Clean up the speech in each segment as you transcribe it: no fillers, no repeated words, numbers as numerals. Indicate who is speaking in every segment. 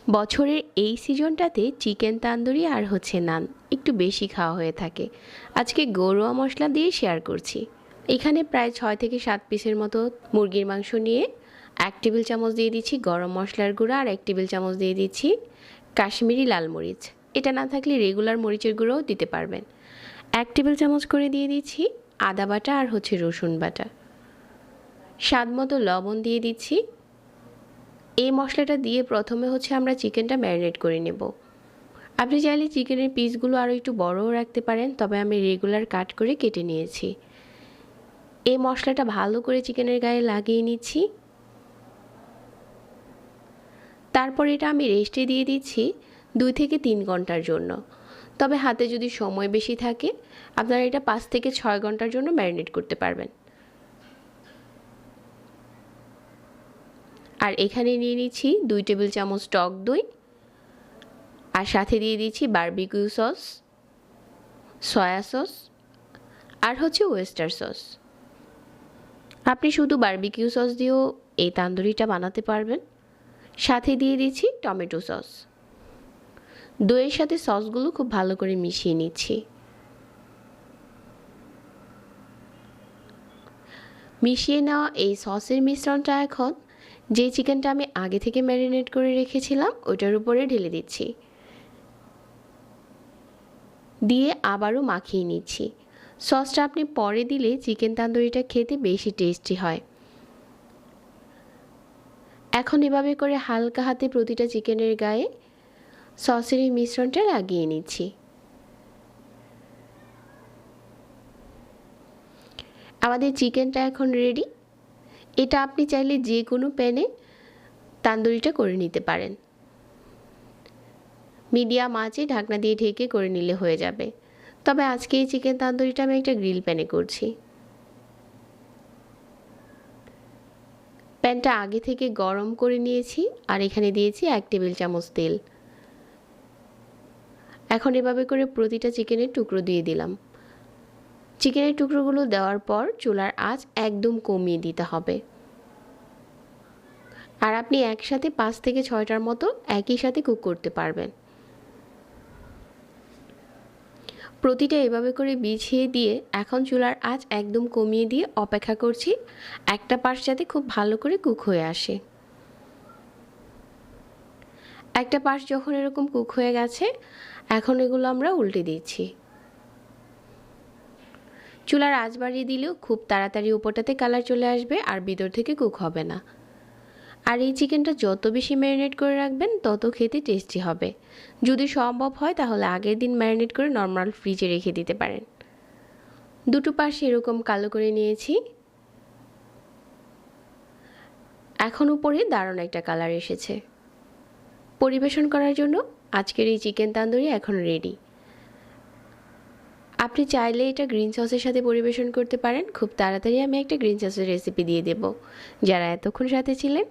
Speaker 1: বছরের এই সিজনটাতে চিকেন তান্দুরি আর হচ্ছে নান একটু বেশি খাওয়া হয়ে থাকে। আজকে গরুয়া মশলা দিয়ে শেয়ার করছি। এখানে প্রায় 6 থেকে 7 পিসের মতো মুরগির মাংস নিয়ে 1 টেবিল চামচ দিয়ে দিচ্ছি গরম মশলার গুঁড়া আর 1 টেবিল চামচ দিয়ে দিচ্ছি কাশ্মীরি লাল মরিচ। এটা না থাকলে রেগুলার মরিচের গুঁড়োও দিতে পারবেন। 1 টেবিল চামচ করে দিয়ে দিচ্ছি আদা বাটা আর হচ্ছে রসুন বাটা। স্বাদ মতো লবণ দিয়ে দিচ্ছি। এই মশলাটা দিয়ে প্রথমে হচ্ছে আমরা চিকেনটা ম্যারিনেট করে নেব। আপনি চাইলে চিকেনের পিসগুলো আরও একটু বড়ও রাখতে পারেন, তবে আমি রেগুলার কাট করে কেটে নিয়েছি। এই মশলাটা ভালো করে চিকেনের গায়ে লাগিয়ে নিচ্ছি। তারপর এটা আমি রেস্টে দিয়ে দিচ্ছি 2 থেকে 3 ঘন্টার জন্য। তবে হাতে যদি সময় বেশি থাকে আপনারা এটা 5 থেকে 6 ঘন্টার জন্য ম্যারিনেট করতে পারবেন। আর এখানে নিয়ে নিচ্ছি 2 টেবিল চামচ টক দই, আর সাথে দিয়ে দিচ্ছি বারবিকিউ সস, সয়া সস আর হচ্ছে ওয়েস্টার সস। আপনি শুধু বারবিকিউ সস দিয়েও এই তান্দুরিটা বানাতে পারবেন। সাথে দিয়ে দিচ্ছি টমেটো সস। দইয়ের সাথে সসগুলো খুব ভালো করে মিশিয়ে নিচ্ছি। মিশিয়ে নেওয়া এই সসের মিশ্রণটা এখন যে চিকেনটা আমি আগে থেকে ম্যারিনেট করে রেখেছিলাম ওটার উপরে ঢেলে দিচ্ছি, দিয়ে আবারও মাখিয়ে নিচ্ছি। সসটা আপনি পরে দিলে চিকেন তান্দুরিটা খেতে বেশি টেস্টি হয়। এখন এভাবে করে হালকা হাতে প্রতিটা চিকেনের গায়ে সসের এই মিশ্রণটা লাগিয়ে নিচ্ছি। আমাদের চিকেনটা এখন রেডি। এটা আপনি চাইলে যে কোনো প্যানে তান্দুরিটা করে নিতে পারেন। মিডিয়াম আঁচে ঢাকনা দিয়ে ঢেকে করে নিলে হয়ে যাবে। তবে আজকে এই চিকেন তান্দুরিটা আমি একটা গ্রিল প্যানে করছি। প্যানটা আগে থেকে গরম করে নিয়েছি আর এখানে দিয়েছি 1 টেবিল চামচ তেল। এখন এভাবে করে প্রতিটা চিকেনের টুকরো দিয়ে দিলাম। চিকেনের টুকরোগুলো দেওয়ার পর চুলার আঁচ একদম কমিয়ে দিতে হবে। আর আপনি একসাথে 5 থেকে 6টার মতো একই সাথে কুক করতে পারবেন। প্রতিটা এভাবে করে বিছিয়ে দিয়ে এখন চুলার আঁচ একদম কমিয়ে দিয়ে অপেক্ষা করছি একটা পাশ যাতে খুব ভালো করে কুক হয়ে আসে। একটা পাশ যখন এরকম কুক হয়ে গেছে এখন এগুলো আমরা উল্টে দিচ্ছি। চুলার আঁচ বাড়িয়ে দিলেও খুব তাড়াতাড়ি উপরটাতে কালার চলে আসবে আর ভিতর থেকে কুক হবে না। আর এই চিকেনটা যত বেশি ম্যারিনেট করে রাখবেন তত খেতে টেস্টি হবে। যদি সম্ভব হয় তাহলে আগের দিন ম্যারিনেট করে নর্মাল ফ্রিজে রেখে দিতে পারেন। দুটো পাশ এরকম কালো করে নিয়েছি। এখন উপরে দারুণ একটা কালার এসেছে। পরিবেশন করার জন্য আজকের এই চিকেন তান্দুরি এখন রেডি। আপনি চাইলে এটা গ্রিন সসের সাথে পরিবেশন করতে পারেন। খুব তাড়াতাড়ি আমি একটা গ্রিন সসের রেসিপি দিয়ে দেব। যারা এতক্ষণ সাথে ছিলেন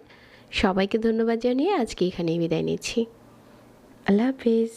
Speaker 1: সবাইকে ধন্যবাদ জানিয়ে আজকে এখানেই বিদায় নিচ্ছি। আল্লাহ হাফেজ।